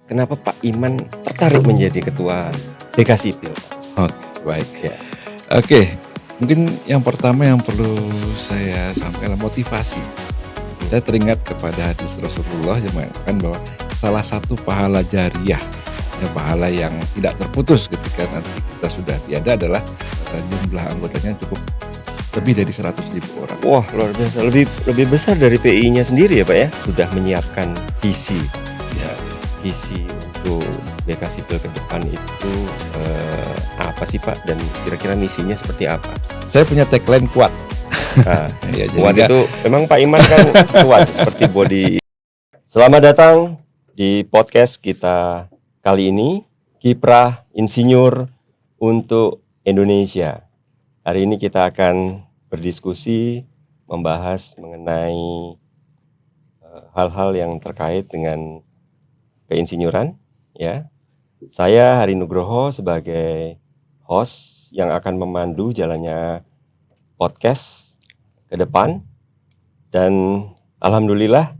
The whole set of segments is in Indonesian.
kenapa Pak Iman tertarik menjadi ketua BK Sipil? Oke, baik. Ya. Oke, mungkin yang pertama yang perlu saya sampaikan adalah motivasi. Saya teringat kepada hadis Rasulullah yang mengatakan bahwa salah satu pahala jariah, pahala yang tidak terputus ketika nanti kita sudah tiada adalah jumlah anggotanya cukup lebih dari 100.000 orang. Wah, luar biasa. Lebih besar dari PI-nya sendiri ya Pak ya? Sudah menyiapkan visi Ya, untuk BK Sipil ke depan itu apa sih Pak? Dan kira-kira misinya seperti apa? saya punya tagline kuat. Nah, Ya, jadi kuat nggak- itu memang Pak Iman kan kuat seperti body. Selamat datang di podcast kita kali ini, Kiprah Insinyur untuk Indonesia. Hari ini kita akan berdiskusi, membahas mengenai hal-hal yang terkait dengan keinsinyuran. Ya, saya Hari Nugroho sebagai host yang akan memandu jalannya podcast ke depan. Dan alhamdulillah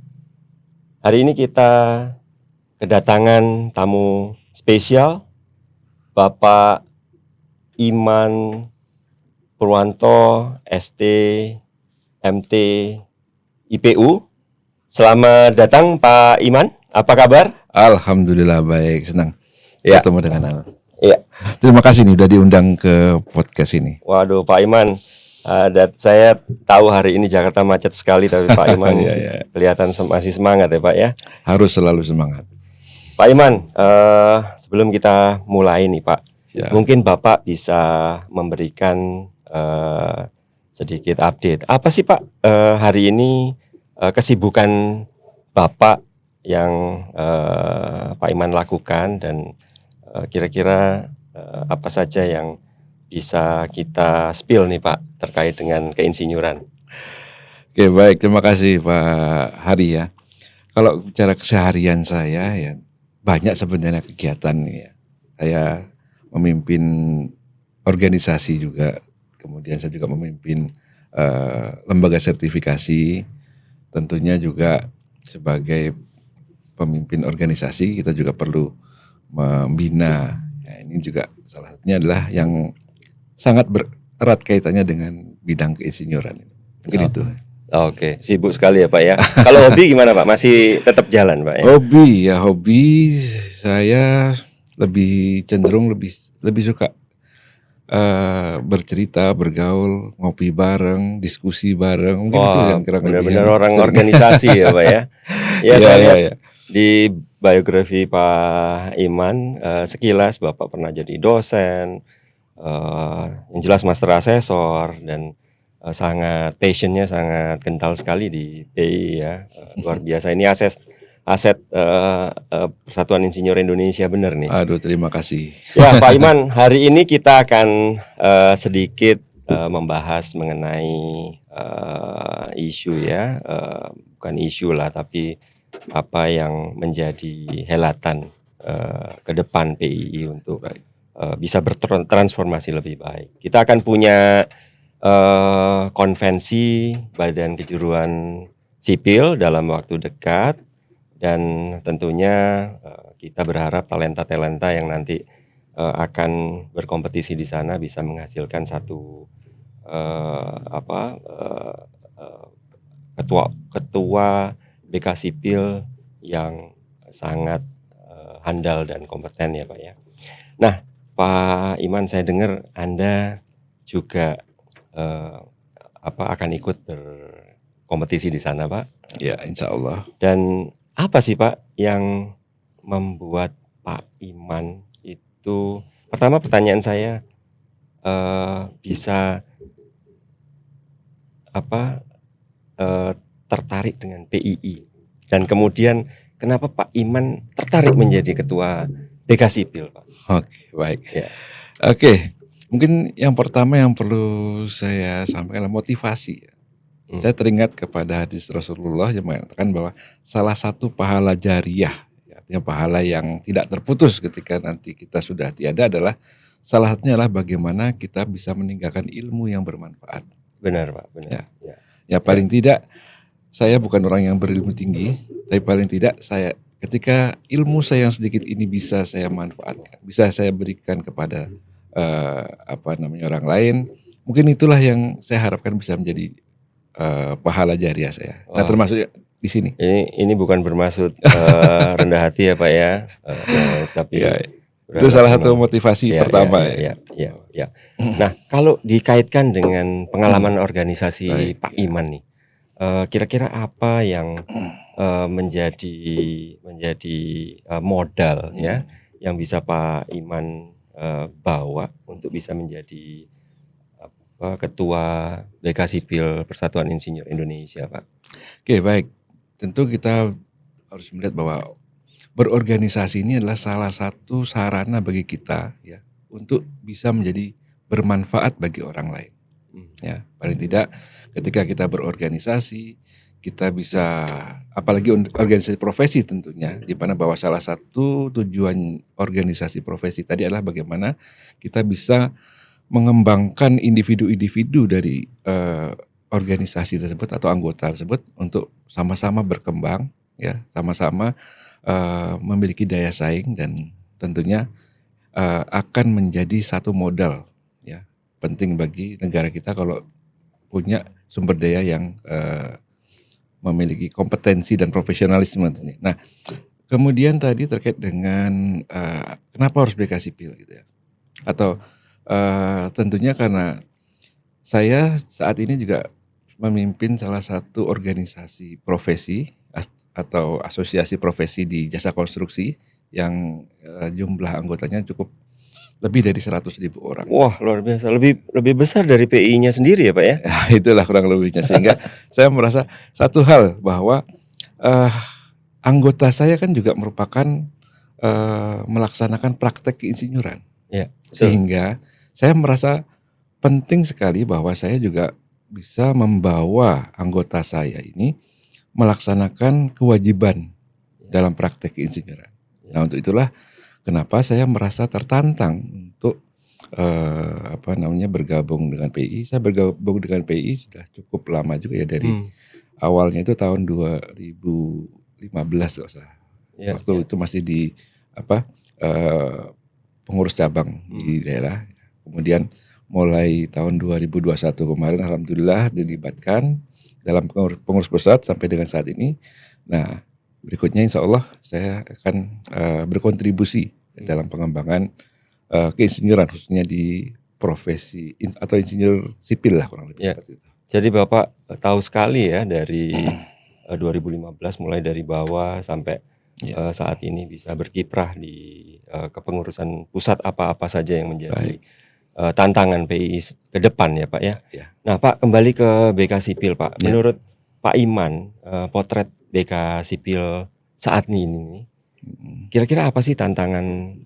hari ini kita kedatangan tamu spesial, Bapak Iman Purwanto, ST, MT, IPU. Selamat datang Pak Iman, apa kabar? Alhamdulillah baik, senang Ya. bertemu dengan Anda. Iya. Terima kasih nih udah diundang ke podcast ini. Waduh Pak Iman, saya tahu hari ini Jakarta macet sekali, tapi Pak Iman Iya. kelihatan masih semangat ya Pak ya. Harus selalu semangat. Pak Iman, sebelum kita mulai nih Pak, Ya. mungkin Bapak bisa memberikan sedikit update. Apa sih Pak hari ini kesibukan Bapak yang Pak Iman lakukan, dan kira-kira apa saja yang bisa kita spill nih Pak terkait dengan keinsinyuran? Oke, baik, terima kasih Pak Hari ya. Kalau bicara keseharian saya ya banyak sebenarnya kegiatan ya. Saya memimpin organisasi juga, kemudian saya juga memimpin lembaga sertifikasi. Tentunya juga sebagai pemimpin organisasi kita juga perlu membina. Ya, ini juga salah satunya adalah yang sangat erat kaitannya dengan bidang keinsinyuran. Mungkin itu. Oke, sibuk sekali ya Pak ya. Kalau hobi gimana Pak? Masih tetap jalan Pak ya? Hobi saya lebih cenderung lebih suka bercerita, bergaul, ngopi bareng, diskusi bareng, mungkin itu yang kurang lebih benar-benar yang orang sering. organisasi ya Pak ya. Ya, Iya, saya iya, lihat iya. di biografi Pak Iman, sekilas Bapak pernah jadi dosen, yang jelas master asesor, dan sangat passionnya sangat kental sekali di PI ya. Luar biasa, ini aset Persatuan Insinyur Indonesia, benar nih. Aduh, terima kasih. Ya Pak Iman, hari ini kita akan sedikit membahas mengenai isu ya, bukan isu lah, tapi apa yang menjadi helatan ke depan PII untuk bisa bertransformasi lebih baik. Kita akan punya konvensi Badan Kejuruan Sipil dalam waktu dekat, dan tentunya kita berharap talenta-talenta yang nanti akan berkompetisi di sana bisa menghasilkan satu ketua BK Sipil yang sangat handal dan kompeten ya Pak ya. Nah Pak Iman, saya dengar Anda juga akan ikut berkompetisi di sana Pak. Ya, insya Allah. Dan apa sih Pak yang membuat Pak Iman itu, pertama pertanyaan saya, bisa tertarik dengan PII, dan kemudian kenapa Pak Iman tertarik menjadi ketua BK Sipil Pak? Oke, baik. Ya. Oke, mungkin yang pertama yang perlu saya sampaikan adalah motivasi. Saya teringat kepada hadis Rasulullah yang mengatakan bahwa salah satu pahala jariah, artinya pahala yang tidak terputus ketika nanti kita sudah tiada, adalah salah satunya adalah bagaimana kita bisa meninggalkan ilmu yang bermanfaat. Benar Pak, benar. Ya paling tidak saya bukan orang yang berilmu tinggi, tapi paling tidak saya ketika ilmu saya yang sedikit ini bisa saya manfaatkan, bisa saya berikan kepada orang lain, mungkin itulah yang saya harapkan bisa menjadi pahala jariah saya. Nah, Wah, termasuk di sini. ini bukan bermaksud rendah hati ya Pak ya, tapi Ya, itu berharap salah satu memang motivasi ya ya pertama ya ya. ya ya ya. Nah, kalau dikaitkan dengan pengalaman organisasi Baik. Pak Iman nih, kira-kira apa yang menjadi menjadi modal ya yang bisa Pak Iman bawa untuk bisa menjadi ketua BK Sipil Persatuan Insinyur Indonesia, Pak? Oke, baik. Tentu kita harus melihat bahwa berorganisasi ini adalah salah satu sarana bagi kita ya untuk bisa menjadi bermanfaat bagi orang lain. Ya, paling tidak ketika kita berorganisasi, kita bisa, apalagi organisasi profesi tentunya, di mana bahwa salah satu tujuan organisasi profesi tadi adalah bagaimana kita bisa mengembangkan individu-individu dari organisasi tersebut atau anggota tersebut untuk sama-sama berkembang, ya, sama-sama memiliki daya saing dan tentunya akan menjadi satu modal ya penting bagi negara kita kalau punya sumber daya yang memiliki kompetensi dan profesionalisme tentunya. Nah, kemudian tadi terkait dengan kenapa harus BK Sipil gitu ya, atau tentunya karena saya saat ini juga memimpin salah satu organisasi profesi atau asosiasi profesi di jasa konstruksi yang jumlah anggotanya cukup lebih dari 100.000 orang. Wah, luar biasa. Lebih besar dari PI-nya sendiri ya, Pak ya? Ya, itulah kurang lebihnya, sehingga saya merasa satu hal bahwa anggota saya kan juga merupakan melaksanakan praktek keinsinyuran, Ya, betul. sehingga saya merasa penting sekali bahwa saya juga bisa membawa anggota saya ini melaksanakan kewajiban dalam praktek keinsinyuran. Nah, untuk itulah kenapa saya merasa tertantang untuk bergabung dengan PI. Saya bergabung dengan PI sudah cukup lama juga ya, dari awalnya itu tahun 2015 kalau salah. Ya, Waktu itu masih di pengurus cabang di daerah. Kemudian mulai tahun 2021 kemarin alhamdulillah dilibatkan dalam pengurus pusat sampai dengan saat ini. Nah, berikutnya insya Allah saya akan berkontribusi dalam pengembangan keinsinyuran khususnya di profesi atau insinyur sipil lah kurang lebih seperti itu. Jadi Bapak tahu sekali ya dari 2015 mulai dari bawah sampai saat ini bisa berkiprah di kepengurusan pusat apa-apa saja yang menjadi tantangan PI ke depan ya Pak ya. Nah Pak, kembali ke BK Sipil Pak. Menurut Pak Iman, potret BK Sipil saat ini kira-kira apa sih tantangan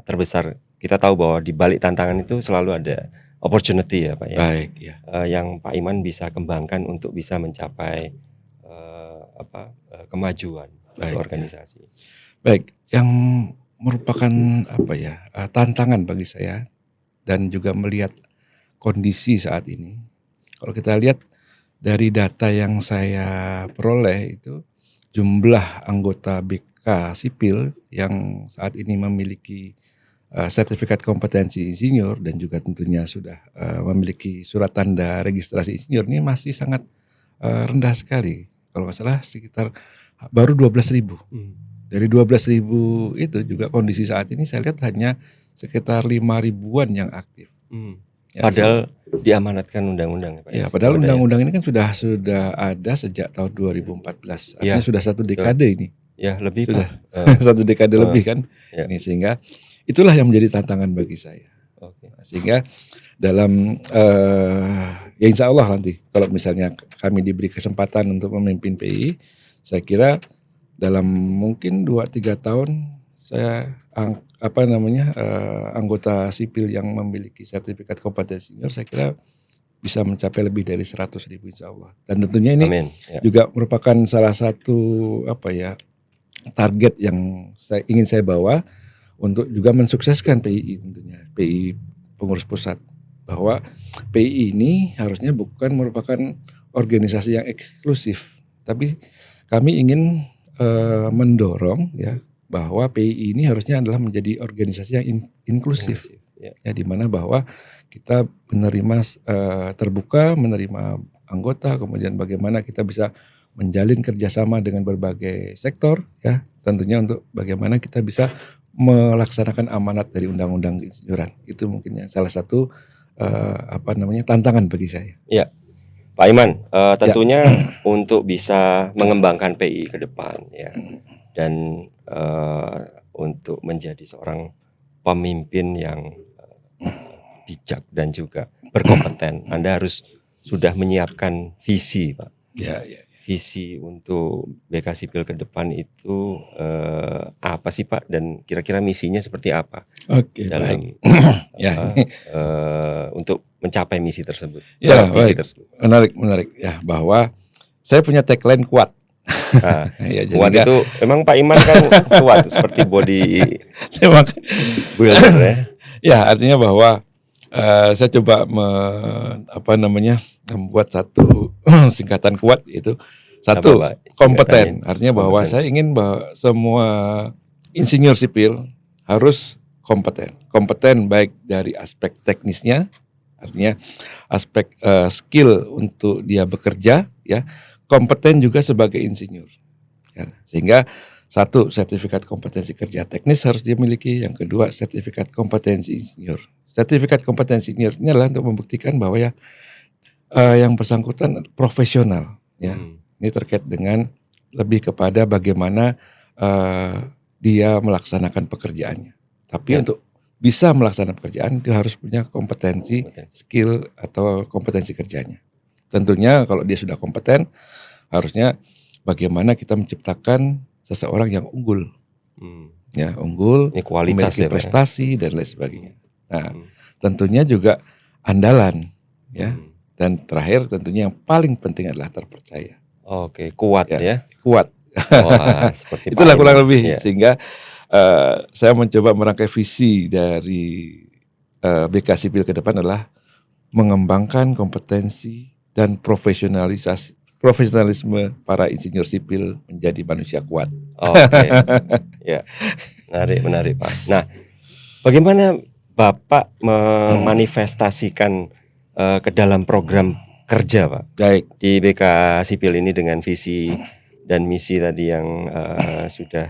terbesar? Kita tahu bahwa di balik tantangan itu selalu ada opportunity ya Pak ya. Baik, ya. Yang Pak Iman bisa kembangkan untuk bisa mencapai kemajuan organisasi. Ya. Baik, yang merupakan tantangan bagi saya dan juga melihat kondisi saat ini. Kalau kita lihat dari data yang saya peroleh itu jumlah anggota BK Sipil yang saat ini memiliki sertifikat kompetensi insinyur dan juga tentunya sudah memiliki surat tanda registrasi insinyur ini masih sangat rendah sekali. Kalau nggak salah sekitar baru 12.000. Dari 12.000 itu juga kondisi saat ini saya lihat hanya sekitar 5.000-an yang aktif. Padahal diamanatkan undang-undang ya Pak. Ya, padahal undang-undang ini kan sudah ada sejak tahun 2014. Artinya sudah satu dekade ini. Ya, lebih sudah satu dekade lebih kan. Ini sehingga itulah yang menjadi tantangan bagi saya. Sehingga dalam ya insya Allah nanti kalau misalnya kami diberi kesempatan untuk memimpin PI, saya kira dalam mungkin 2-3 tahun saya anggota sipil yang memiliki sertifikat kompetensi senior saya kira bisa mencapai lebih dari 100.000 insya Allah. Dan tentunya ini juga merupakan salah satu target yang ingin saya bawa untuk juga mensukseskan PII tentunya, PII pengurus pusat, bahwa PII ini harusnya bukan merupakan organisasi yang eksklusif, tapi kami ingin mendorong ya bahwa PI ini harusnya adalah menjadi organisasi yang inklusif. Ya. Ya, di mana bahwa kita menerima terbuka, menerima anggota, kemudian bagaimana kita bisa menjalin kerjasama dengan berbagai sektor, ya tentunya untuk bagaimana kita bisa melaksanakan amanat dari undang-undang keinsinyuran. Itu mungkin ya salah satu tantangan bagi saya. Ya, Pak Iman, Ya. tentunya untuk bisa mengembangkan PI ke depan, ya, dan untuk menjadi seorang pemimpin yang bijak dan juga berkompeten, Anda harus sudah menyiapkan visi, Pak. Ya. Visi untuk BK Sipil ke depan itu apa sih, Pak? Dan kira-kira misinya seperti apa Oke, dalam ya, untuk mencapai misi tersebut? Ya, visi baik. tersebut. Menarik ya, bahwa saya punya tagline kuat. Nah, Ya, kuat itu memang Pak Iman kan kuat seperti body builder ya. Ya, artinya bahwa saya coba membuat satu singkatan kuat, itu satu, Apa, Pak, kompeten. singkatannya? Artinya bahwa Kompeten. saya ingin bahwa semua insinyur sipil harus kompeten. Kompeten baik dari aspek teknisnya, artinya aspek skill untuk dia bekerja, ya, kompeten juga sebagai insinyur. Ya, sehingga satu, sertifikat kompetensi kerja teknis harus dia miliki. Yang kedua, sertifikat kompetensi insinyur. Sertifikat kompetensi insinyur ini adalah untuk membuktikan bahwa ya yang bersangkutan profesional, ya. Ini terkait dengan lebih kepada bagaimana dia melaksanakan pekerjaannya. Tapi Ya. untuk bisa melaksanakan pekerjaan dia harus punya kompetensi, skill atau kompetensi kerjanya. Tentunya kalau dia sudah kompeten, harusnya bagaimana kita menciptakan seseorang yang unggul, ya, unggul, Ini kualitas memiliki ya, Pak, ya? prestasi dan lain sebagainya. Nah, tentunya juga andalan, ya. Dan terakhir tentunya yang paling penting adalah terpercaya. Oke, kuat ya. Kuat. Wah, seperti Pak Itulah kurang Iman. lebih. Ya. Sehingga saya mencoba merangkai visi dari BK Sipil ke depan adalah mengembangkan kompetensi dan profesionalisme para insinyur sipil menjadi manusia kuat. Oke. Ya. Menarik Pak. Nah, bagaimana Bapak memanifestasikan ke dalam program kerja, Pak, Baik. di BK Sipil ini dengan visi dan misi tadi yang sudah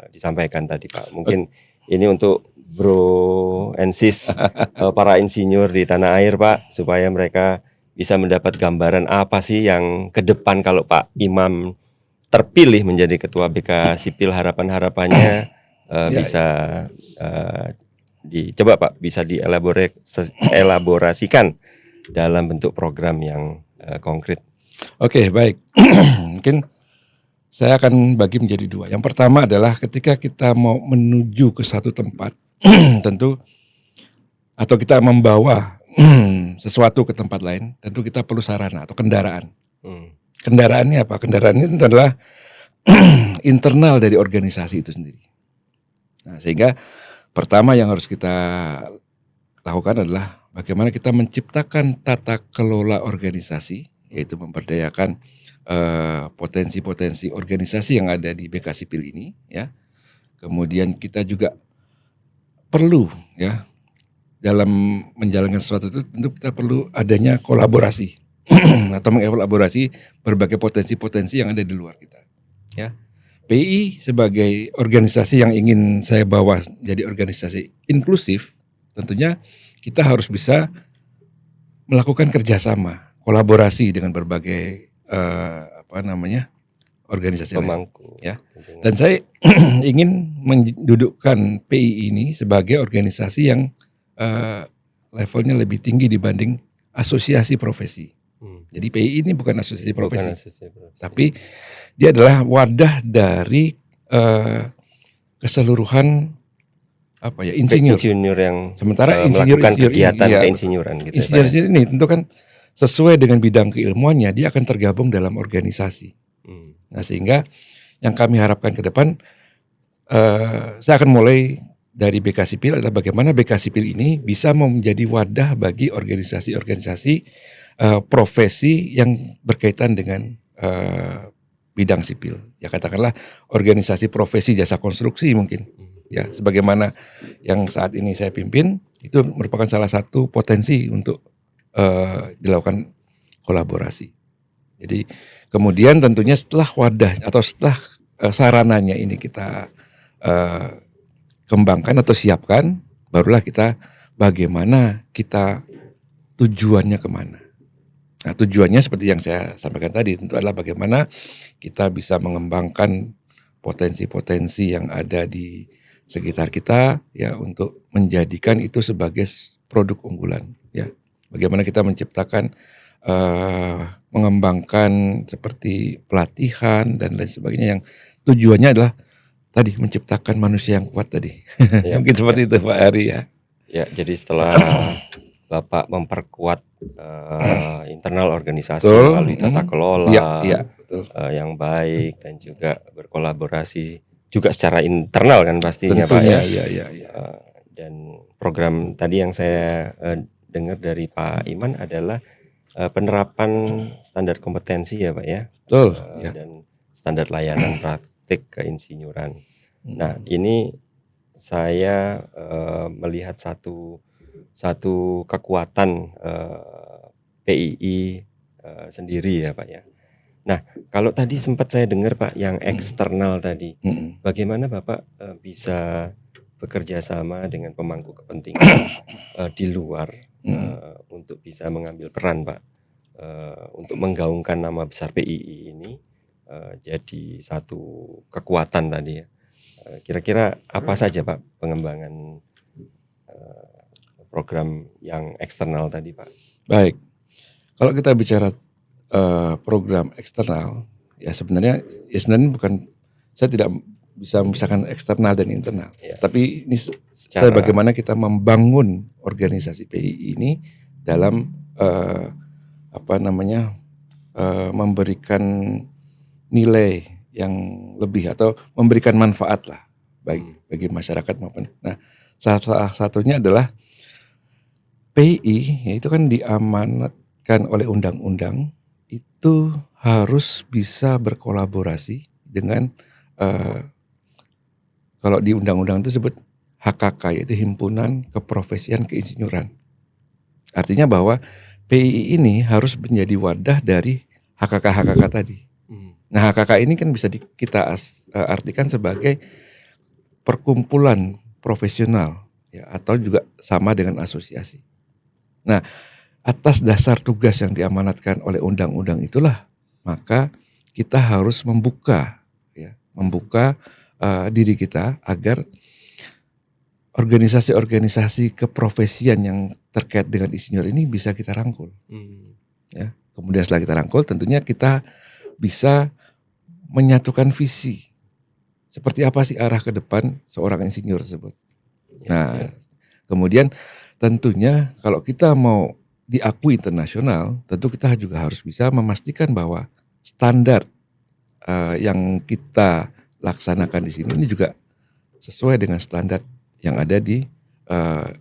disampaikan tadi, Pak. Mungkin ini untuk Bro and Sis para insinyur di tanah air, Pak, supaya mereka bisa mendapat gambaran apa sih yang ke depan kalau Pak Imam terpilih menjadi ketua BK Sipil, harapan-harapannya bisa dicoba, Pak, bisa dielaborasikan dalam bentuk program yang konkret. Oke, baik. Mungkin saya akan bagi menjadi dua. Yang pertama adalah ketika kita mau menuju ke satu tempat, tentu, atau kita membawa sesuatu ke tempat lain, tentu kita perlu sarana atau kendaraan. Kendaraannya apa? Kendaraan itu adalah internal dari organisasi itu sendiri. Nah, sehingga pertama yang harus kita lakukan adalah bagaimana kita menciptakan tata kelola organisasi, yaitu memberdayakan potensi-potensi organisasi yang ada di BK Sipil ini, ya. Kemudian kita juga perlu, ya, dalam menjalankan sesuatu itu tentu kita perlu adanya kolaborasi atau mengelaborasi berbagai potensi-potensi yang ada di luar kita, ya. PI sebagai organisasi yang ingin saya bawa jadi organisasi inklusif, tentunya kita harus bisa melakukan kerjasama, kolaborasi dengan berbagai organisasi Pemangku, lain, ya. Dan saya ingin mendudukkan PI ini sebagai organisasi yang levelnya lebih tinggi dibanding asosiasi profesi. Jadi PI ini bukan asosiasi profesi, tapi dia adalah wadah dari keseluruhan insinyur yang sementara melakukan insinyur kegiatan keinsinyuran gitu. Insinyur ini tentu kan sesuai dengan bidang keilmuannya dia akan tergabung dalam organisasi. Nah, sehingga yang kami harapkan ke depan, saya akan mulai dari BK Sipil adalah bagaimana BK Sipil ini bisa menjadi wadah bagi organisasi-organisasi profesi yang berkaitan dengan bidang sipil. Ya katakanlah organisasi profesi jasa konstruksi mungkin. Ya, sebagaimana yang saat ini saya pimpin itu merupakan salah satu potensi untuk dilakukan kolaborasi. Jadi kemudian tentunya setelah wadah atau setelah sarananya ini kita kembangkan atau siapkan, barulah kita bagaimana kita tujuannya kemana. Nah, tujuannya seperti yang saya sampaikan tadi tentu adalah bagaimana kita bisa mengembangkan potensi-potensi yang ada di sekitar kita ya untuk menjadikan itu sebagai produk unggulan ya. Bagaimana kita menciptakan mengembangkan seperti pelatihan dan lain sebagainya yang tujuannya adalah tadi menciptakan manusia yang kuat tadi. Ya, Mungkin seperti itu Pak Ari ya. ya, jadi setelah Bapak memperkuat internal organisasi Betul. melalui tata kelola Iya, betul. yang baik dan juga berkolaborasi juga secara internal kan pastinya Pak Tentunya, ya. iya. Dan program tadi yang saya dengar dari Pak Iman adalah penerapan standar kompetensi ya Pak ya. Betul. Ya. Dan standar layanan praktik keinsinyuran. Nah, ini saya melihat satu kekuatan PII sendiri ya Pak ya. Nah, kalau tadi sempat saya dengar Pak yang eksternal tadi, bagaimana Bapak bisa bekerja sama dengan pemangku kepentingan di luar untuk bisa mengambil peran Pak untuk menggaungkan nama besar PII ini jadi satu kekuatan tadi ya. Kira-kira apa saja Pak pengembangan program yang eksternal tadi Pak? Baik, kalau kita bicara program eksternal, ya sebenarnya bukan, saya tidak bisa memisahkan eksternal dan internal. Ya. Tapi ini secara bagaimana kita membangun organisasi PII ini dalam memberikan nilai yang lebih atau memberikan manfaat lah baik bagi masyarakat maupun. Nah, salah satunya adalah PII itu kan diamanatkan oleh undang-undang itu harus bisa berkolaborasi dengan kalau di undang-undang itu disebut HKK, yaitu Himpunan Keprofesian Keinsinyuran. Artinya bahwa PII ini harus menjadi wadah dari HKK tadi. Nah, HKK ini kan bisa kita artikan sebagai perkumpulan profesional ya, atau juga sama dengan asosiasi. Nah, atas dasar tugas yang diamanatkan oleh undang-undang itulah maka kita harus membuka diri kita agar organisasi-organisasi keprofesian yang terkait dengan insinyur ini bisa kita rangkul. Ya, kemudian setelah kita rangkul tentunya kita bisa menyatukan visi. Seperti apa sih arah ke depan seorang insinyur tersebut. Nah, kemudian tentunya kalau kita mau diakui internasional, tentu kita juga harus bisa memastikan bahwa standar yang kita laksanakan di sini ini juga sesuai dengan standar yang ada di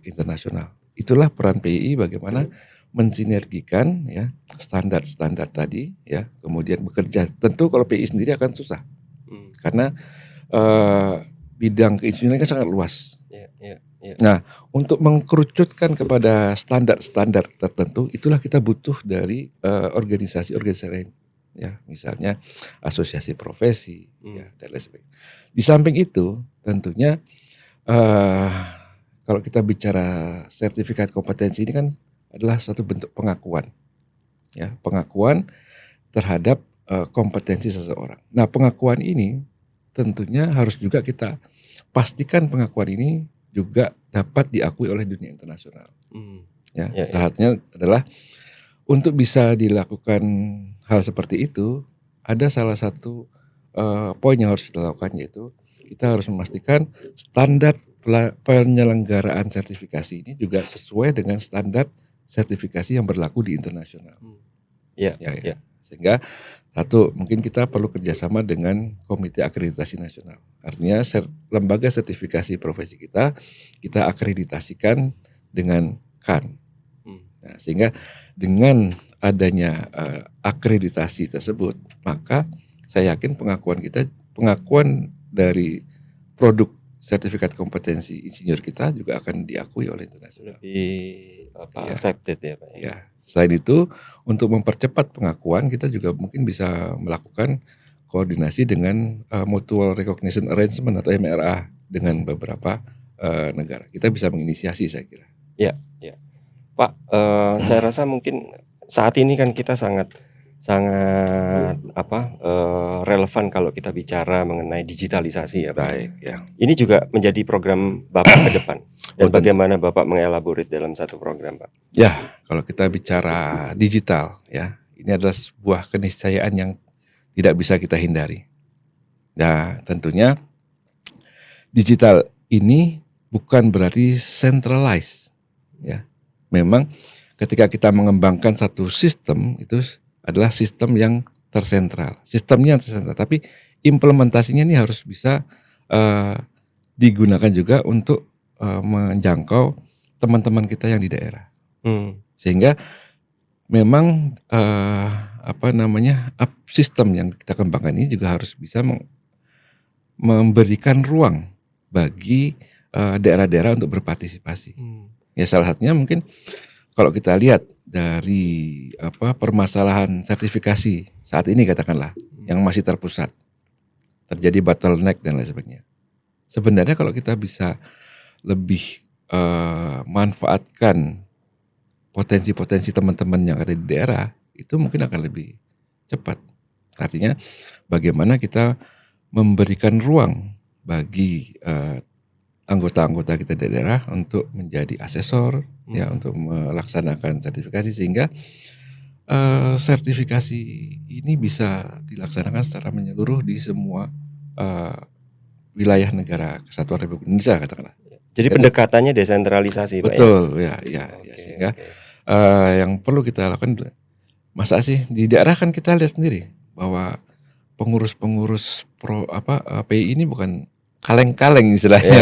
internasional. Itulah peran PII bagaimana mensinergikan ya standar-standar tadi ya, kemudian bekerja. Tentu kalau PII sendiri akan susah karena bidang keinsinyuran kan sangat luas. Nah, untuk mengkerucutkan kepada standar-standar tertentu, itulah kita butuh dari organisasi-organisasi lain, ya, misalnya asosiasi profesi, ya, dan lain sebagainya. Di samping itu, tentunya kalau kita bicara sertifikat kompetensi ini kan adalah satu bentuk pengakuan, ya, pengakuan terhadap kompetensi seseorang. Nah, pengakuan ini tentunya harus juga kita pastikan pengakuan ini juga dapat diakui oleh dunia internasional. Salah satunya adalah untuk bisa dilakukan hal seperti itu, ada salah satu poin yang harus dilakukan, yaitu kita harus memastikan standar penyelenggaraan sertifikasi ini juga sesuai dengan standar sertifikasi yang berlaku di internasional. Sehingga satu, mungkin kita perlu kerjasama dengan Komite Akreditasi Nasional. Artinya lembaga sertifikasi profesi kita akreditasikan dengan KAN. Nah, sehingga dengan adanya akreditasi tersebut, maka saya yakin pengakuan dari produk sertifikat kompetensi insinyur kita juga akan diakui oleh internasional. Lebih Ya. accepted ya Pak. Ya, selain itu untuk mempercepat pengakuan kita juga mungkin bisa melakukan koordinasi dengan Mutual Recognition Arrangement atau MRA dengan beberapa negara. Kita bisa menginisiasi saya kira. Ya. Pak, saya rasa mungkin saat ini kan kita sangat relevan kalau kita bicara mengenai digitalisasi ya Pak. Baik, ya. Ini juga menjadi program Bapak ke depan. Dan Oh, tentu. bagaimana Bapak mengelaborate dalam satu program Pak? Ya, kalau kita bicara digital ya, ini adalah sebuah keniscayaan yang tidak bisa kita hindari. Nah, tentunya digital ini bukan berarti centralized ya. Memang ketika kita mengembangkan satu sistem itu adalah sistem yang tersentral. Sistemnya tersentral, tapi implementasinya ini harus bisa digunakan juga untuk menjangkau teman-teman kita yang di daerah. Sehingga memang sistem yang kita kembangkan ini juga harus bisa memberikan ruang bagi daerah-daerah untuk berpartisipasi. Ya salah satunya mungkin kalau kita lihat dari permasalahan sertifikasi saat ini katakanlah yang masih terpusat, terjadi bottleneck dan lain sebagainya. Sebenarnya kalau kita bisa lebih manfaatkan potensi-potensi teman-teman yang ada di daerah, itu mungkin akan lebih cepat. Artinya bagaimana kita memberikan ruang bagi anggota-anggota kita di daerah untuk menjadi asesor, ya, untuk melaksanakan sertifikasi sehingga sertifikasi ini bisa dilaksanakan secara menyeluruh di semua wilayah negara Kesatuan Republik Indonesia katakanlah. Jadi pendekatannya desentralisasi Pak. Betul, ya. Sehingga yang perlu kita lakukan, masa sih di daerah kan kita lihat sendiri bahwa pengurus-pengurus PI ini bukan kaleng-kaleng istilahnya.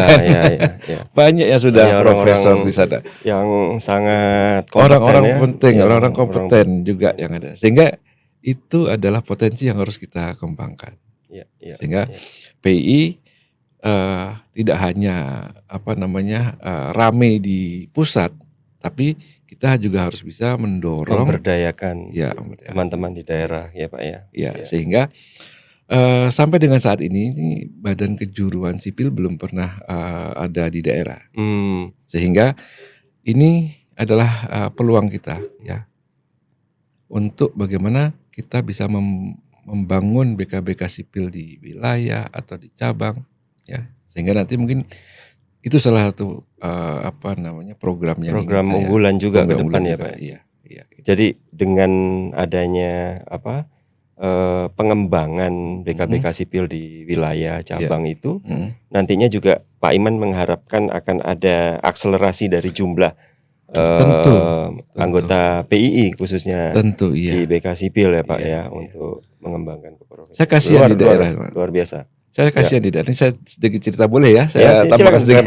Ya. Banyak yang sudah profesor di sana. Yang sangat kompeten, orang-orang penting, orang-orang kompeten juga yang ada. Sehingga itu adalah potensi yang harus kita kembangkan. Sehingga PI tidak hanya rame di pusat, tapi kita juga harus bisa mendorong memberdayakan teman-teman di daerah ya Pak ya. Sehingga sampai dengan saat ini Badan Kejuruan Sipil belum pernah ada di daerah. Sehingga ini adalah peluang kita ya untuk bagaimana kita bisa membangun BK-BK sipil di wilayah atau di cabang ya. Sehingga nanti mungkin itu salah satu program unggulan juga ke depan ya Pak. Iya. Jadi dengan adanya pengembangan BK-BK sipil di wilayah cabang itu nantinya juga Pak Iman mengharapkan akan ada akselerasi dari jumlah anggota PII khususnya di BK sipil ya Pak untuk mengembangkan keprofesian. Saya kasihan di daerah luar biasa. Saya kasihan di daerah. Ini saya sedikit cerita boleh ya? Saya tambahkan sedikit.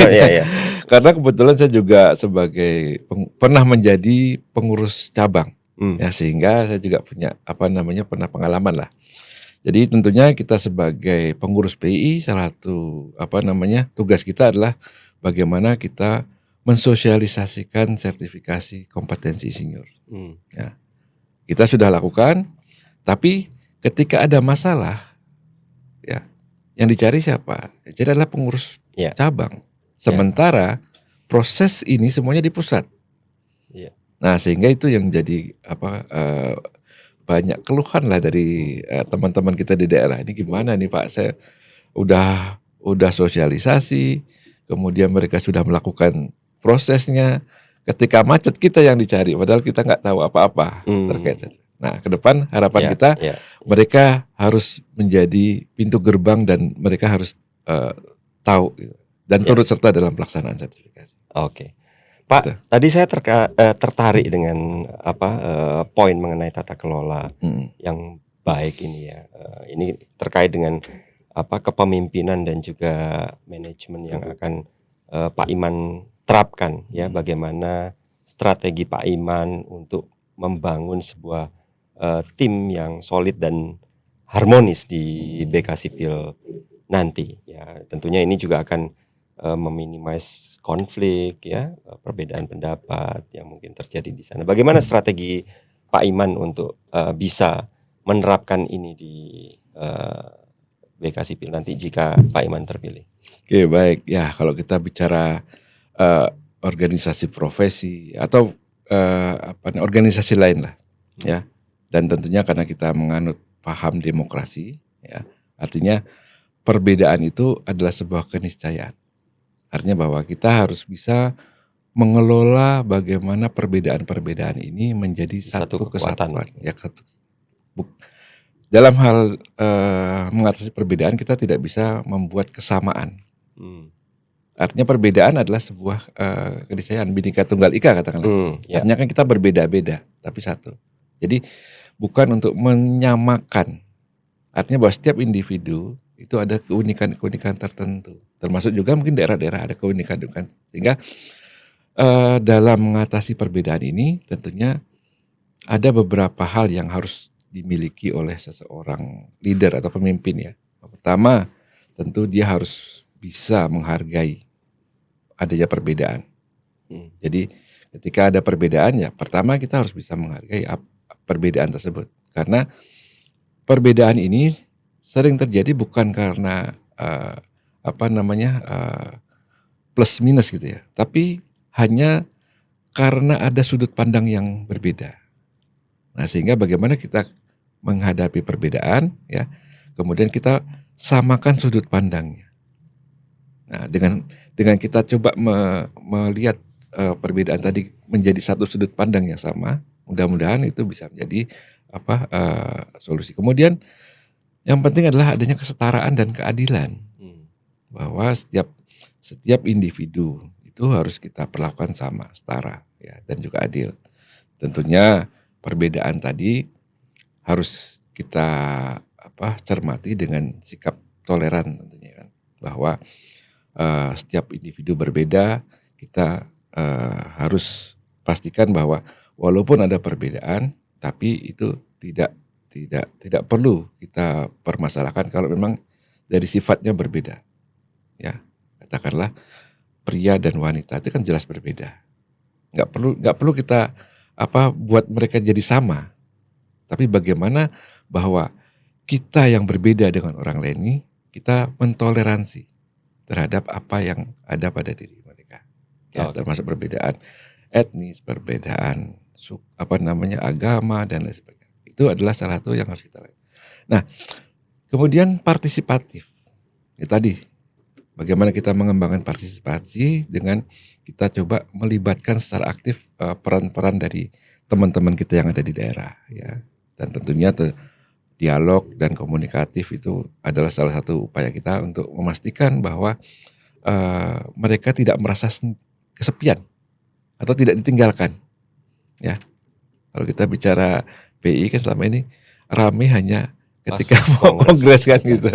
Karena kebetulan saya juga sebagai pernah menjadi pengurus cabang. Ya, sehingga saya juga punya pernah pengalaman lah. Jadi tentunya kita sebagai pengurus PI salah satu tugas kita adalah bagaimana kita mensosialisasikan sertifikasi kompetensi insinyur. Ya. Kita sudah lakukan, tapi ketika ada masalah, ya, yang dicari siapa? Jadi adalah pengurus cabang. Sementara proses ini semuanya di pusat. Nah, sehingga itu yang jadi banyak keluhan lah dari teman-teman kita di daerah. Ini gimana nih Pak? Saya udah sosialisasi, kemudian mereka sudah melakukan prosesnya. Ketika macet kita yang dicari, padahal kita nggak tahu apa-apa terkait. Nah, ke depan harapan kita mereka harus menjadi pintu gerbang dan mereka harus tahu dan turut serta dalam pelaksanaan sertifikasi. Oke. Pak, tadi saya tertarik dengan poin mengenai tata kelola yang baik ini ya. Ini terkait dengan kepemimpinan dan juga manajemen yang akan Pak Iman terapkan ya. Bagaimana strategi Pak Iman untuk membangun sebuah tim yang solid dan harmonis di BK Sipil nanti ya. Tentunya ini juga akan meminimais konflik ya, perbedaan pendapat yang mungkin terjadi di sana. Bagaimana strategi Pak Iman untuk bisa menerapkan ini di BK Sipil nanti jika Pak Iman terpilih? Oke, baik. Ya, kalau kita bicara organisasi profesi atau organisasi lain lah, ya. Dan tentunya karena kita menganut paham demokrasi, ya. Artinya perbedaan itu adalah sebuah keniscayaan. Artinya bahwa kita harus bisa mengelola bagaimana perbedaan-perbedaan ini menjadi Satu satu kekuatan. kesatuan. Ya, dalam hal mengatasi perbedaan kita tidak bisa membuat kesamaan. Artinya perbedaan adalah sebuah keniscayaan, Bhinneka Tunggal Ika katakanlah. Ya. Artinya kan kita berbeda-beda tapi satu. Jadi bukan untuk menyamakan. Artinya bahwa setiap individu itu ada keunikan-keunikan tertentu. Termasuk juga mungkin daerah-daerah ada keunikan-keunikan. Sehingga dalam mengatasi perbedaan ini tentunya ada beberapa hal yang harus dimiliki oleh seseorang leader atau pemimpin ya. Pertama, tentu dia harus bisa menghargai adanya perbedaan. Jadi ketika ada perbedaan ya pertama kita harus bisa menghargai perbedaan tersebut. Karena perbedaan ini sering terjadi bukan karena plus minus gitu ya, tapi hanya karena ada sudut pandang yang berbeda. Nah, sehingga bagaimana kita menghadapi perbedaan ya, kemudian kita samakan sudut pandangnya. Nah, dengan kita coba melihat perbedaan tadi menjadi satu sudut pandang yang sama, mudah-mudahan itu bisa menjadi solusi. Kemudian yang penting adalah adanya kesetaraan dan keadilan. Bahwa setiap individu itu harus kita perlakukan sama, setara ya, dan juga adil. Tentunya perbedaan tadi harus kita cermati dengan sikap toleran tentunya kan, bahwa setiap individu berbeda, kita harus pastikan bahwa walaupun ada perbedaan, tapi itu tidak perlu kita permasalahkan kalau memang dari sifatnya berbeda. Ya, katakanlah pria dan wanita itu kan jelas berbeda. Nggak perlu kita buat mereka jadi sama. Tapi bagaimana bahwa kita yang berbeda dengan orang lain ini kita mentoleransi terhadap apa yang ada pada diri mereka. Ya, termasuk perbedaan etnis, perbedaan agama dan lain sebagainya. Itu adalah salah satu yang harus kita lakukan. Nah, kemudian partisipatif. Ya tadi, bagaimana kita mengembangkan partisipasi dengan kita coba melibatkan secara aktif peran-peran dari teman-teman kita yang ada di daerah, ya. Dan tentunya dialog dan komunikatif itu adalah salah satu upaya kita untuk memastikan bahwa mereka tidak merasa kesepian atau tidak ditinggalkan. Ya, kalau kita bicara PI kan selama ini rame hanya ketika mau kongres kan gitu.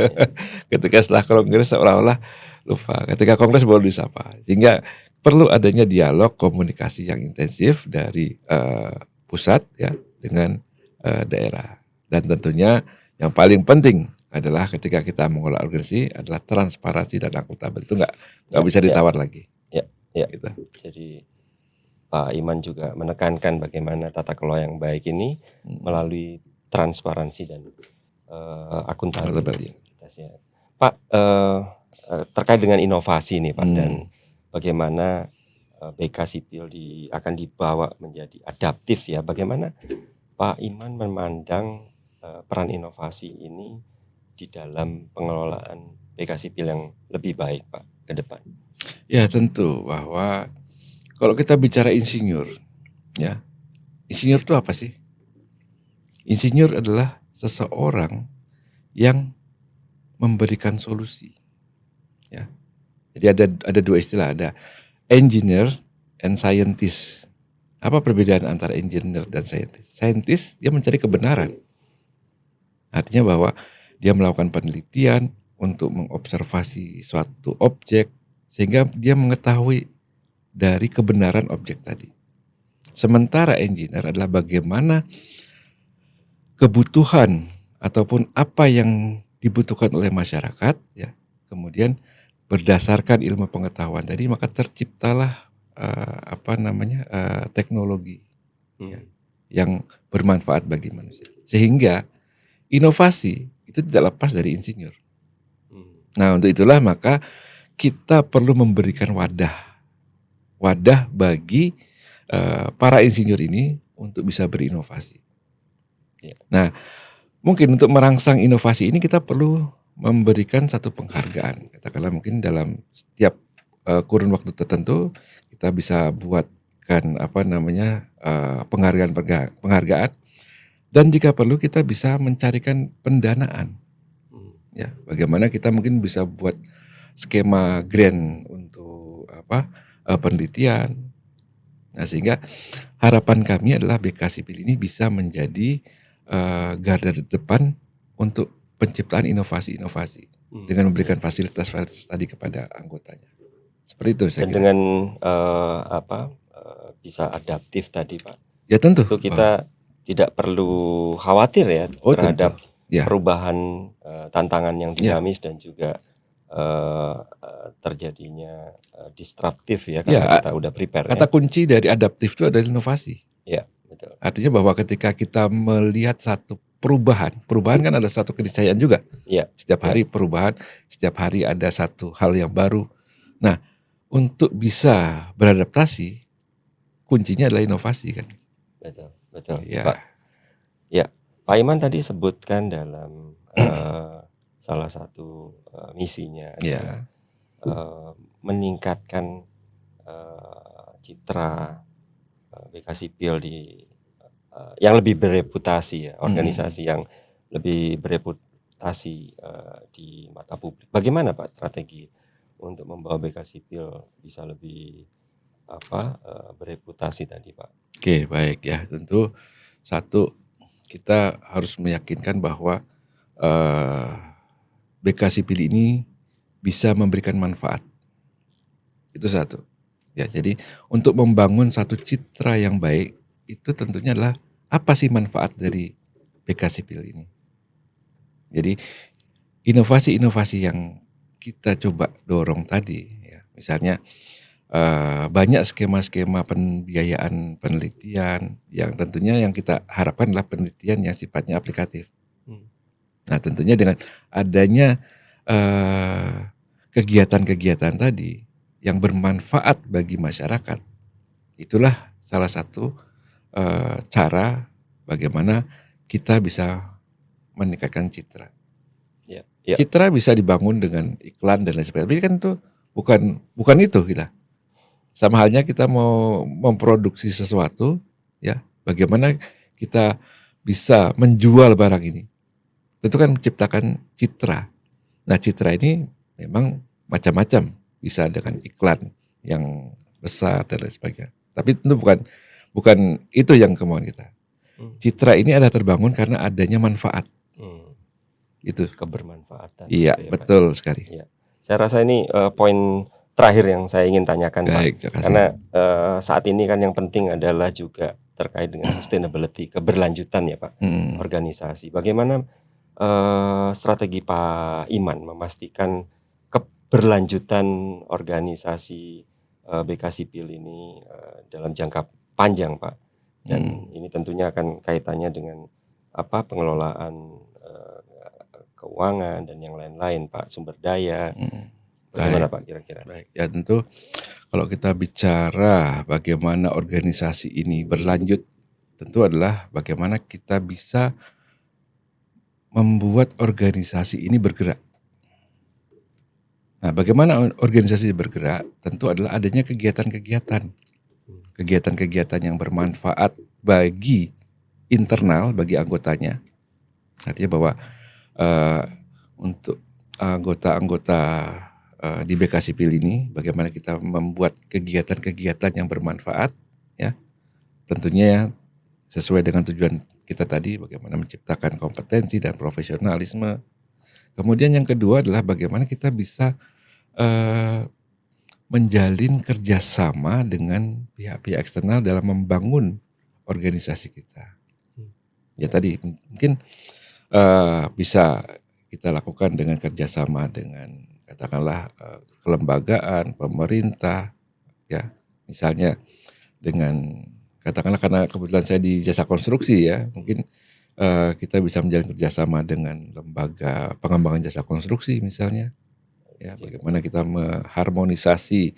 Ketika setelah kongres seolah-olah lupa. Ketika kongres baru disapa. Sehingga perlu adanya dialog komunikasi yang intensif dari pusat ya dengan daerah. Dan tentunya yang paling penting adalah ketika kita mengelola organisasi adalah transparansi dan akuntabel. Itu nggak bisa ditawar lagi. Ya. Gitu. Jadi Pak Iman juga menekankan bagaimana tata kelola yang baik ini melalui transparansi dan akuntabilitas. Ya. Pak, terkait dengan inovasi nih Pak dan bagaimana BK Sipil akan dibawa menjadi adaptif ya. Bagaimana Pak Iman memandang peran inovasi ini di dalam pengelolaan BK Sipil yang lebih baik Pak ke depan? Ya tentu bahwa kalau kita bicara insinyur, ya insinyur itu apa sih? Insinyur adalah seseorang yang memberikan solusi. Ya, jadi ada dua istilah, ada engineer and scientist. Apa perbedaan antara engineer dan scientist? Scientist dia mencari kebenaran. Artinya bahwa dia melakukan penelitian untuk mengobservasi suatu objek sehingga dia mengetahui dari kebenaran objek tadi. Sementara engineer adalah bagaimana kebutuhan ataupun apa yang dibutuhkan oleh masyarakat, ya. Kemudian berdasarkan ilmu pengetahuan tadi maka terciptalah teknologi, ya, Hmm. yang bermanfaat bagi manusia. Sehingga inovasi itu tidak lepas dari insinyur. Hmm. Nah, untuk itulah maka kita perlu memberikan wadah bagi para insinyur ini untuk bisa berinovasi. Ya. Nah, mungkin untuk merangsang inovasi ini kita perlu memberikan satu penghargaan. Katakanlah mungkin dalam setiap kurun waktu tertentu kita bisa buatkan penghargaan dan jika perlu kita bisa mencarikan pendanaan. Hmm. Ya, bagaimana kita mungkin bisa buat skema grant untuk penelitian. Nah, sehingga harapan kami adalah BK Sipil ini bisa menjadi garda depan untuk penciptaan inovasi-inovasi dengan memberikan fasilitas-fasilitas tadi kepada anggotanya. Seperti itu saya Dan kira. dengan bisa adaptif tadi Pak, Ya tentu. itu kita tidak perlu khawatir ya terhadap Tentu. Ya. perubahan tantangan yang Ya. dinamis dan juga terjadinya disruptif ya Ya, karena kita udah prepare kata ya. kunci dari adaptif itu adalah inovasi. Ya, betul. Artinya bahwa ketika kita melihat satu perubahan kan ada satu keniscayaan juga. Ya. Setiap hari perubahan, setiap hari ada satu hal yang baru. Nah, untuk bisa beradaptasi, kuncinya adalah inovasi kan. Betul. Ya. Pak. Ya, Pak Iman tadi sebutkan dalam salah satu misinya adalah meningkatkan citra BK Sipil yang lebih bereputasi ya, organisasi yang lebih bereputasi di mata publik. Bagaimana Pak strategi untuk membawa BK Sipil bisa lebih bereputasi tadi Pak? Oke, baik ya. Tentu satu kita harus meyakinkan bahwa BK Sipil ini bisa memberikan manfaat. Itu satu. Ya, jadi untuk membangun satu citra yang baik itu tentunya adalah apa sih manfaat dari BK Sipil ini. Jadi inovasi-inovasi yang kita coba dorong tadi, ya, misalnya banyak skema-skema pembiayaan penelitian yang tentunya yang kita harapkan adalah penelitian yang sifatnya aplikatif. Nah, tentunya dengan adanya kegiatan-kegiatan tadi yang bermanfaat bagi masyarakat, itulah salah satu cara bagaimana kita bisa meningkatkan citra. Ya. Citra bisa dibangun dengan iklan dan lain sebagainya. Tapi kan itu bukan itu kita. Sama halnya kita mau memproduksi sesuatu, ya, bagaimana kita bisa menjual barang ini. Tentu kan menciptakan citra. Nah, citra ini memang macam-macam, bisa dengan iklan yang besar dan lain sebagainya. Tapi tentu bukan itu yang kemauan kita. Citra ini ada terbangun karena adanya manfaat. Itu kebermanfaatan. Iya, gitu ya, betul Pak. sekali. Ya. Saya rasa ini poin terakhir yang saya ingin tanyakan Baik, Pak. Karena saat ini kan yang penting adalah juga terkait dengan sustainability, keberlanjutan ya Pak, organisasi. Bagaimana strategi Pak Iman memastikan keberlanjutan organisasi BK Sipil ini dalam jangka panjang Pak? Dan ini tentunya akan kaitannya dengan pengelolaan keuangan dan yang lain-lain Pak, sumber daya. Bagaimana Pak kira-kira? Baik, ya tentu kalau kita bicara bagaimana organisasi ini berlanjut, tentu adalah bagaimana kita bisa membuat organisasi ini bergerak. Nah, bagaimana organisasi bergerak? Tentu adalah adanya kegiatan-kegiatan. Kegiatan-kegiatan yang bermanfaat bagi internal, bagi anggotanya. Artinya bahwa untuk anggota-anggota di BK Sipil ini, bagaimana kita membuat kegiatan-kegiatan yang bermanfaat, ya, tentunya ya, sesuai dengan tujuan kita tadi, bagaimana menciptakan kompetensi dan profesionalisme. Kemudian yang kedua adalah bagaimana kita bisa menjalin kerjasama dengan pihak-pihak eksternal dalam membangun organisasi kita. Ya tadi mungkin bisa kita lakukan dengan kerjasama dengan katakanlah kelembagaan, pemerintah, ya misalnya dengan katakanlah karena kebetulan saya di jasa konstruksi ya, mungkin kita bisa menjalin kerjasama dengan lembaga pengembangan jasa konstruksi misalnya, ya bagaimana kita mengharmonisasi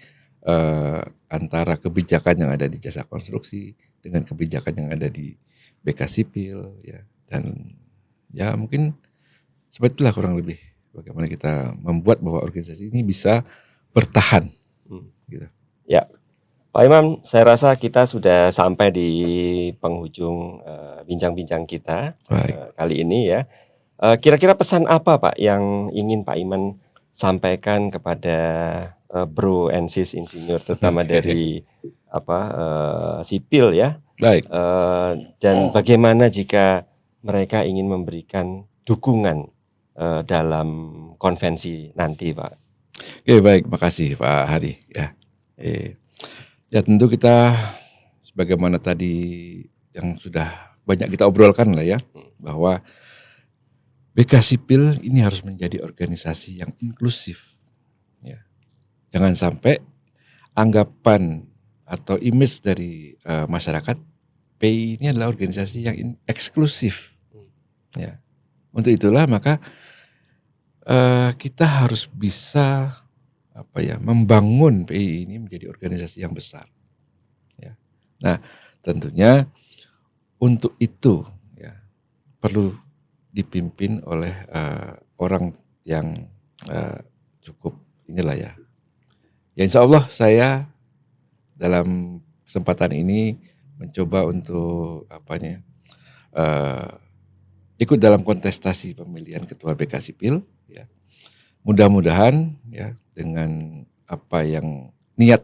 antara kebijakan yang ada di jasa konstruksi dengan kebijakan yang ada di BK Sipil, ya dan ya mungkin seperti itulah kurang lebih bagaimana kita membuat bahwa organisasi ini bisa bertahan. Gitu. Ya, Pak Imam, saya rasa kita sudah sampai di penghujung bincang-bincang kita kali ini ya. Kira-kira pesan apa Pak yang ingin Pak Imam sampaikan kepada Bro and Sis Insinyur, terutama dari sipil ya. Baik. Dan bagaimana jika mereka ingin memberikan dukungan dalam konvensi nanti, Pak? Oke, baik, makasih Pak Hari. Ya tentu kita sebagaimana tadi yang sudah banyak kita obrolkan lah ya, bahwa BK Sipil ini harus menjadi organisasi yang inklusif. Ya. Jangan sampai anggapan atau image dari masyarakat PI ini adalah organisasi yang eksklusif. Ya. Untuk itulah maka kita harus bisa membangun PI ini menjadi organisasi yang besar. Ya. Nah, tentunya untuk itu ya perlu dipimpin oleh orang yang cukup inilah ya. Ya insya Allah saya dalam kesempatan ini mencoba untuk ikut dalam kontestasi pemilihan ketua BK Sipil. Ya. Mudah-mudahan ya dengan apa yang niat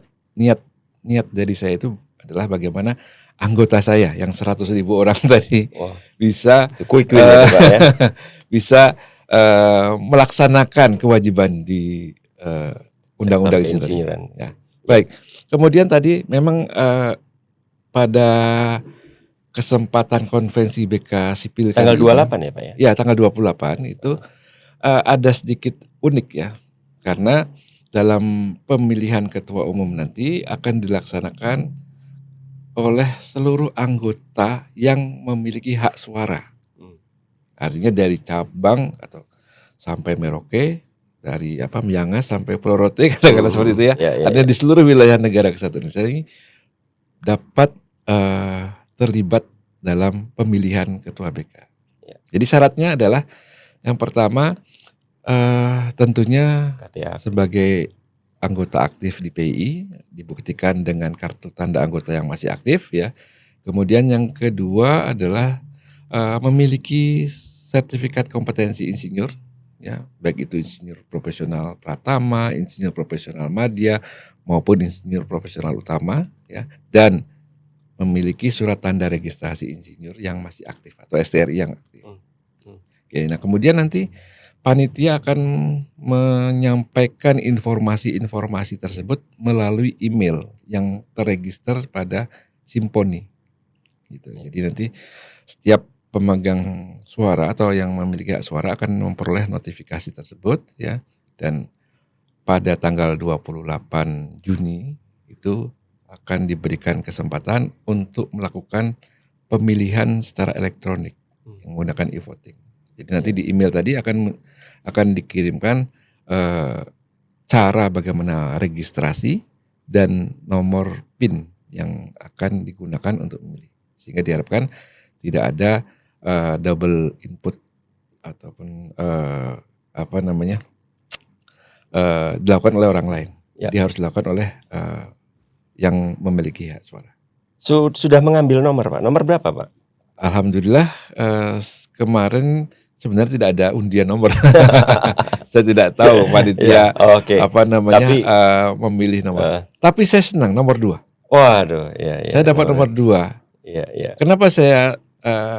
dari saya itu adalah bagaimana anggota saya yang 100.000 orang tadi bisa bisa melaksanakan kewajiban di undang-undang insinyuran. Ya. Baik. Kemudian tadi memang pada kesempatan konvensi BK Sipil tanggal 28 ya Pak ya? Ya, tanggal 28 itu ada sedikit unik ya. Karena dalam pemilihan ketua umum nanti akan dilaksanakan oleh seluruh anggota yang memiliki hak suara. Artinya dari cabang atau sampai Merauke, dari Miangas sampai Pulau Rote, katakanlah seperti itu ya. Artinya di seluruh wilayah negara kesatuan Indonesia ini dapat terlibat dalam pemilihan ketua BK. Jadi syaratnya adalah yang pertama tentunya sebagai anggota aktif di PI dibuktikan dengan kartu tanda anggota yang masih aktif ya. Kemudian yang kedua adalah memiliki sertifikat kompetensi insinyur ya, baik itu insinyur profesional Pratama, insinyur profesional Madya maupun insinyur profesional utama ya, dan memiliki surat tanda registrasi insinyur yang masih aktif atau STRI yang aktif. Oke, nah kemudian nanti panitia akan menyampaikan informasi-informasi tersebut melalui email yang terregister pada Simponi. Gitu. Jadi nanti setiap pemegang suara atau yang memiliki hak suara akan memperoleh notifikasi tersebut ya. Dan pada tanggal 28 Juni itu akan diberikan kesempatan untuk melakukan pemilihan secara elektronik menggunakan e-voting. Jadi nanti di email tadi akan dikirimkan cara bagaimana registrasi dan nomor PIN yang akan digunakan untuk memilih. Sehingga diharapkan tidak ada double input ataupun dilakukan oleh orang lain. Jadi harus dilakukan oleh yang memiliki hak suara. Sudah mengambil nomor Pak? Nomor berapa Pak? Alhamdulillah kemarin sebenarnya tidak ada undian nomor. Saya tidak tahu panitia memilih nomor. Tapi saya senang nomor 2. Waduh, saya dapat nomor 2. Iya. Kenapa saya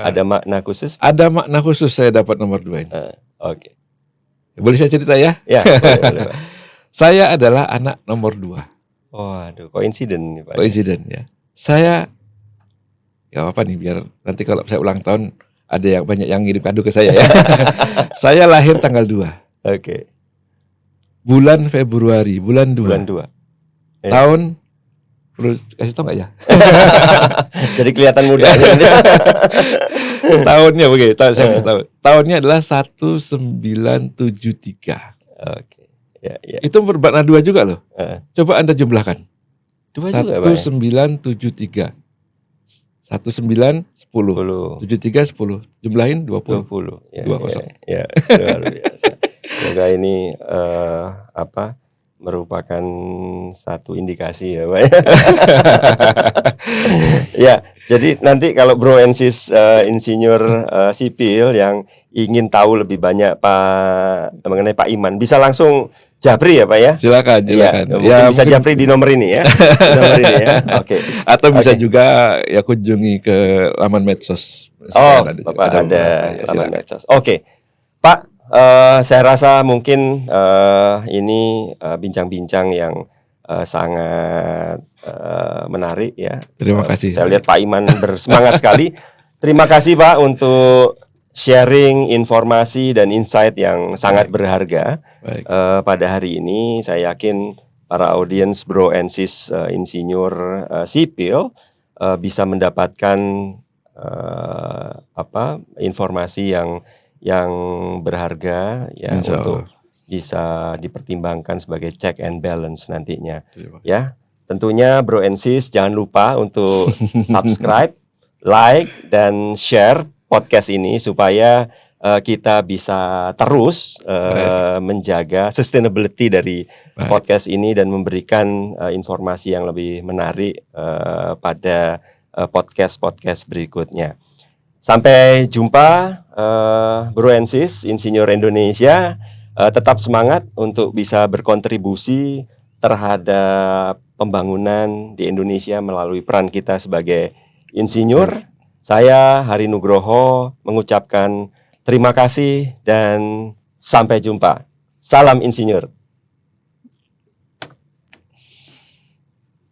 ada makna khusus? Ada makna khusus saya dapat nomor 2 ini. Oke. Boleh saya cerita ya? Ya, boleh. Saya adalah anak nomor 2. Waduh, koinsiden nih Pak. Koinsiden ya. Saya apa nih biar nanti kalau saya ulang tahun ada yang banyak yang ngirim kado ke saya ya. Saya lahir tanggal 2 Oke. bulan Februari, bulan 2 Bulan 2. tahun, perlu kasih tau nggak ya? Jadi kelihatan mudanya. Tahunnya oke, saya kasih tahu. Tahunnya adalah 1973. Oke. Ya. Itu bermakna 2 juga loh. Heeh. Coba Anda jumlahkan. 2 juga, Pak. 1973. 19 10. 10. 73 10. Jumlahin 20. 20. Ya, 20. Ya, luar biasa. Semoga ini merupakan satu indikasi ya, Pak. Ya, jadi nanti kalau Bro and Sis insinyur sipil yang ingin tahu lebih banyak mengenai Pak Iman, bisa langsung japri ya Pak ya? Silakan. Ya, mungkin bisa japri di nomor ini ya. Di nomor ini ya. Oke. Atau bisa juga ya kunjungi ke laman medsos. Oh, Sekarang Bapak ada ya, laman silakan. medsos. Oke. Pak, saya rasa mungkin ini bincang-bincang yang sangat menarik ya. Terima kasih. Saya lihat Pak Iman bersemangat sekali. Terima kasih Pak untuk sharing informasi dan insight yang sangat berharga. Baik. Pada hari ini saya yakin para audiens Bro and Sis insinyur sipil bisa mendapatkan informasi yang berharga ya untuk bisa dipertimbangkan sebagai check and balance nantinya. Ya, tentunya Bro and Sis jangan lupa untuk subscribe, like dan share podcast ini supaya kita bisa terus menjaga sustainability dari podcast ini dan memberikan informasi yang lebih menarik pada podcast-podcast berikutnya. Sampai jumpa Bro and Sis Insinyur Indonesia. Tetap semangat untuk bisa berkontribusi terhadap pembangunan di Indonesia melalui peran kita sebagai insinyur. Saya Hari Nugroho mengucapkan terima kasih dan sampai jumpa. Salam insinyur.